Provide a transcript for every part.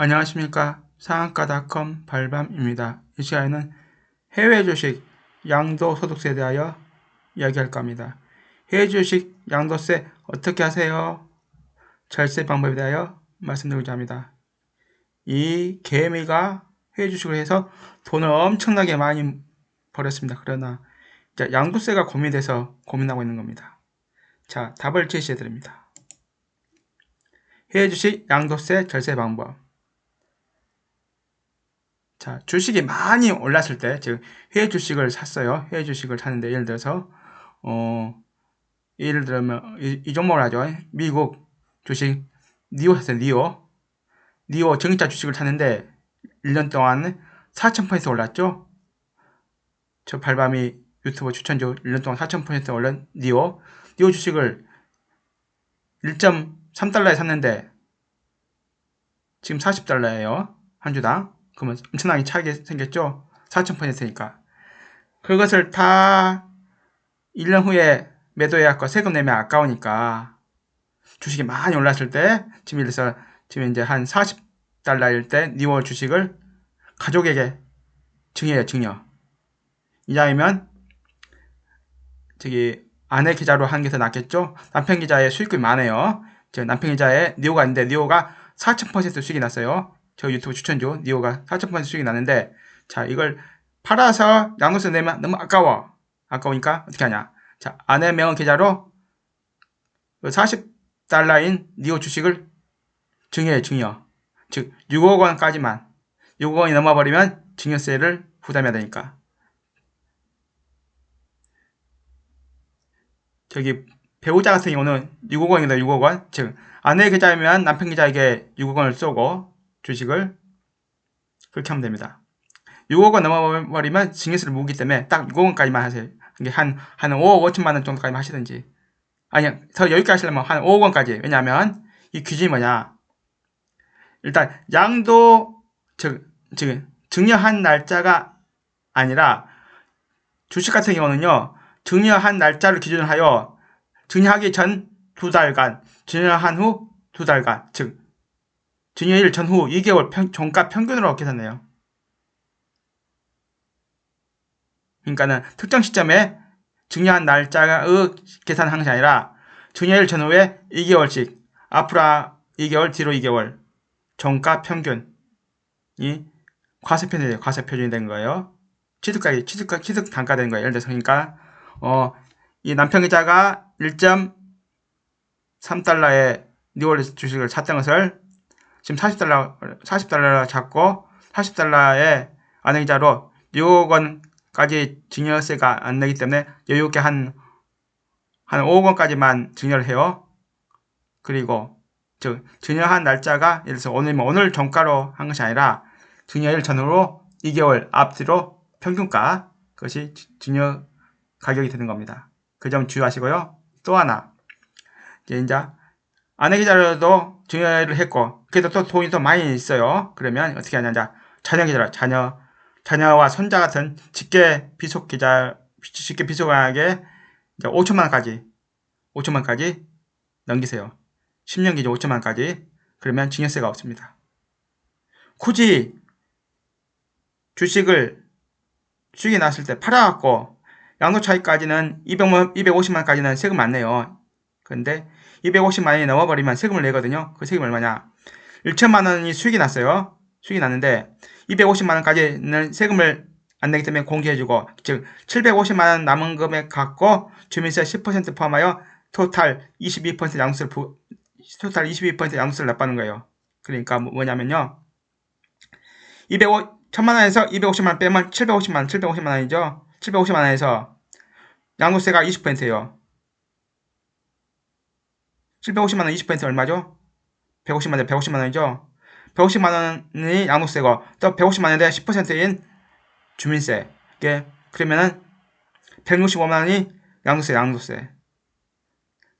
안녕하십니까. 상한가닷컴 발밤입니다. 이 시간에는 해외 주식 양도소득세에 대하여 이야기할까 합니다. 해외 주식 양도세 어떻게 하세요? 절세 방법에 대하여 말씀드리고자 합니다. 이 개미가 해외 주식을 해서 돈을 엄청나게 많이 벌었습니다. 그러나 양도세가 고민돼서 고민하고 있는 겁니다. 자, 답을 제시해 드립니다. 해외 주식 양도세 절세 방법. 자, 주식이 많이 올랐을 때, 즉, 해외 주식을 샀어요. 해외 주식을 샀는데, 예를 들어서, 예를 들면, 이 종목을 하죠. 미국 주식, 니오 샀어요, 니오. 니오 전기차 주식을 샀는데, 1년 동안 4,000% 올랐죠? 저 발밤이 유튜브 추천주 1년 동안 4,000% 올른 니오. 니오 주식을 1.3달러에 샀는데, 지금 40달러예요. 한 주당. 그러면 엄청나게 차이가 생겼죠? 4,000%니까. 그것을 다 1년 후에 매도해갖고 세금 내면 아까우니까 주식이 많이 올랐을 때 지금 예를 들어서 지금 이제 한 40달러일 때 니월 주식을 가족에게 증여해요. 증여. 이자이면 저기 아내 계좌로 하는 게 더 낫겠죠? 남편 계좌에 수익금이 많아요. 저 남편 계좌에 니오가 있는데 니오가 4,000% 수익이 났어요. 저 유튜브 추천주 니오가 4,000% 수익이 났는데 자 이걸 팔아서 양도세 내면 너무 아까워. 아까우니까 어떻게 하냐? 자 아내 명의 계좌로 40달러인 니오 주식을 증여해 증여. 즉 6억 원까지만 6억 원이 넘어버리면 증여세를 부담해야 되니까. 저기 배우자 같은 경우는 6억 원이다 6억 원. 즉 아내 계좌이면 남편 계좌에게 6억 원을 쏘고 주식을 그렇게 하면 됩니다. 6억 원 넘어버리면 증여세를 무기 때문에 딱 6억 원까지만 하세요. 한 5억 5천만 원 정도까지만 하시든지. 아니 더 여유있게 하시려면 한 5억 원까지. 왜냐하면 이 규정이 뭐냐. 일단 양도 즉 증여한 날짜가 아니라 주식 같은 경우는요. 증여한 날짜를 기준으로 하여 증여하기 전 2달간, 증여한 후 2달간, 즉 증여일 전후 2개월 종가 평균으로 계산해요. 그러니까는 특정 시점에 증여한 날짜의 계산하는 것이 아니라 증여일 전후에 2개월씩 앞으로 2개월, 뒤로 2개월 종가 평균이 과세표준이 된 거예요. 취득 단가 되는 거예요. 예를 들어서 그러니까 이 남편 계좌가 1.3달러에 니월 주식을 샀던 것을 지금 40달러 잡고 40달러에 아내 계좌로 6억 원까지 증여세가 안 내기 때문에 여유있게 한 5억 원까지만 증여를 해요. 그리고 증여한 날짜가 예를 들어서 오늘 종가로 한 것이 아니라 증여일 전후로 2개월 앞뒤로 평균가 그것이 증여 가격이 되는 겁니다. 그 점 주의하시고요. 또 하나 이제 아내 계좌로도 증여를 했고 그래도 또 돈이 더 많이 있어요. 그러면 어떻게 하냐 자녀 계좌로 자녀와 손자 같은 직계 비속 계약에 5천만원까지 넘기세요. 10년 기준 5천만원까지. 그러면 증여세가 없습니다. 굳이 주식을 수익이 났을 때 팔아갖고 양도 차익까지는 250만원까지는 세금 안 내요. 그런데 250만원이 넘어버리면 세금을 내거든요. 그 세금이 얼마냐? 1천만원이 수익이 났어요. 수익이 났는데 250만원까지는 세금을 안 내기 때문에 공개해주고 즉 750만원 남은 금액 갖고 주민세 10% 포함하여 토탈 22% 양도세를 납부하는 거예요. 그러니까 뭐냐면요. 1000만원에서 250만원 빼면 750만원이죠. 750만원에서 양도세가 20%예요. 750만원 20% 얼마죠? 150만원이죠. 150만원이 양도세고 또 150만원에 10%인 주민세. 그러면은 165만원이 양도세.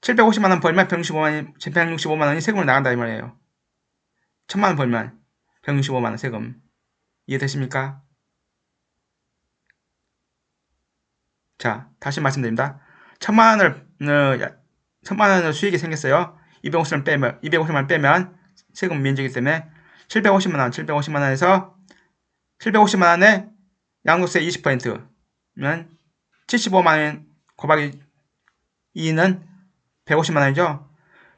750만원 벌면 165만원이 세금을 나간다 이 말이에요. 1000만원 벌면 165만원 세금. 이해되십니까? 자, 다시 말씀드립니다. 1000만원을 수익이 생겼어요. 250만원 빼면 세금 면적이기 때문에 750만원, 750만원에서 750만원에 양도세 20%면 75만원 곱하기 2는 150만원이죠.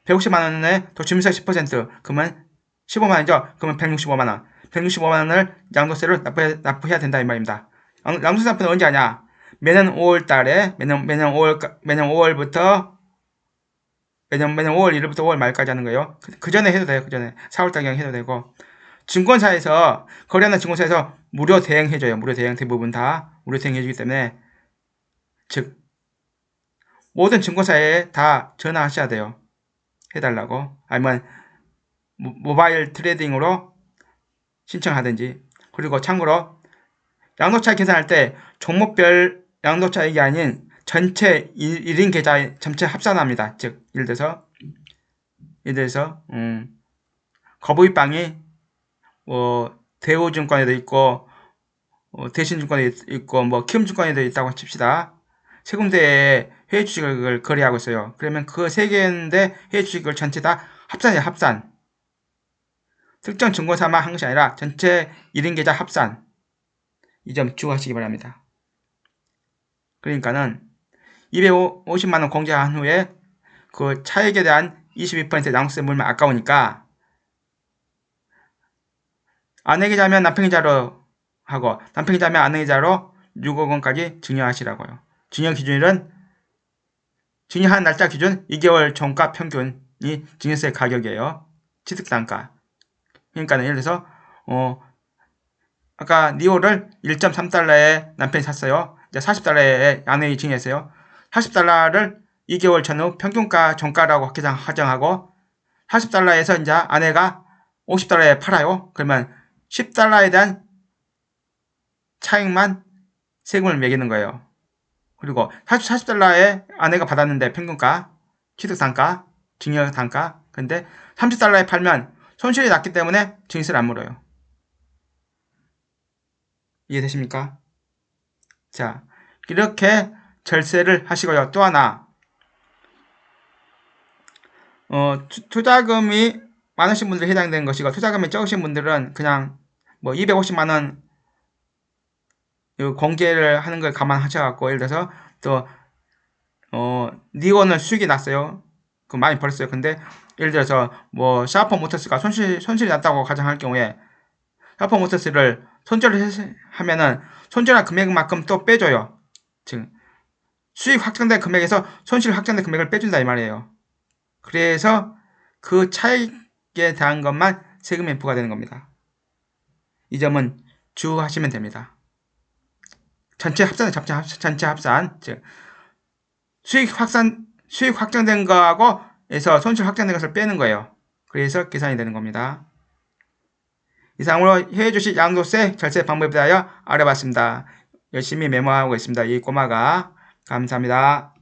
150만원에 도취임세 10% 그러면 15만원이죠. 그러면 165만원. 165만원을 양도세를 납부해야 된다 이 말입니다. 양도세 납부는 언제 하냐? 매년 5월달에 매년 5월부터 매년 5월 1일부터 5월 말까지 하는 거예요. 그 전에 해도 돼요. 그 전에 4월달경 해도 되고 증권사에서 거래하는 증권사에서 무료 대행해줘요. 무료 대행 대부분 다 무료 대행해주기 때문에 즉 모든 증권사에 다 전화하셔야 돼요. 해달라고 아니면 모바일 트레이딩으로 신청하든지. 그리고 참고로 양도차익 계산할 때 종목별 양도차익이 아닌 전체 1인 계좌 전체 합산합니다. 즉 예를 들어서 거부입방이 대우증권에도 있고 대신증권에 있고 키움증권에도 있다고 칩시다. 세 군데에 해외 주식을 거래하고 있어요. 그러면 그 세 개인데 해외 주식을 전체 다 합산이에요. 합산. 특정 증권사만 한 것이 아니라 전체 1인 계좌 합산. 이 점 주의하시기 바랍니다. 그러니까는 250만원 공제한 후에 그 차익에 대한 22% 양도세 물면 아까우니까 아내계좌면 남편계좌로 하고 남편계좌면 아내계좌로 6억원까지 증여하시라고요. 증여 기준일은 증여한 날짜 기준 2개월 종가 평균이 증여세 가격이에요. 취득단가. 그러니까 예를 들어서 아까 니오를 1.3달러에 남편이 샀어요. 이제 40달러에 아내이 증여했어요. 40달러를 2개월 전후 평균가 종가라고 가정하고 40달러에서 이제 아내가 50달러에 팔아요. 그러면 10달러에 대한 차익만 세금을 매기는 거예요. 그리고 40달러에 아내가 받았는데 평균가, 취득단가, 증여단가. 근데 30달러에 팔면 손실이 났기 때문에 증여세를 안 물어요. 이해되십니까? 자, 이렇게 절세를 하시고요. 또 하나, 투자금이 많으신 분들이 해당되는 것이고, 투자금이 적으신 분들은 그냥 250만원 공제를 하는 걸 감안하셔갖고, 예를 들어서 또, 니온은 수익이 났어요. 그 많이 벌었어요. 근데 예를 들어서 샤프 모터스가 손실이 났다고 가정할 경우에 샤프 모터스를 손절을 하면은 손절한 금액만큼 또 빼줘요. 즉 수익 확정된 금액에서 손실 확정된 금액을 빼준다 이 말이에요. 그래서 그 차익에 대한 것만 세금이 부과되는 겁니다. 이 점은 주의하시면 됩니다. 전체 합산, 즉 수익 확정된 거하고 에서 손실 확정된 것을 빼는 거예요. 그래서 계산이 되는 겁니다. 이상으로 해외 주식 양도세 절세 방법에 대하여 알아봤습니다. 열심히 메모하고 있습니다. 이 꼬마가. 감사합니다.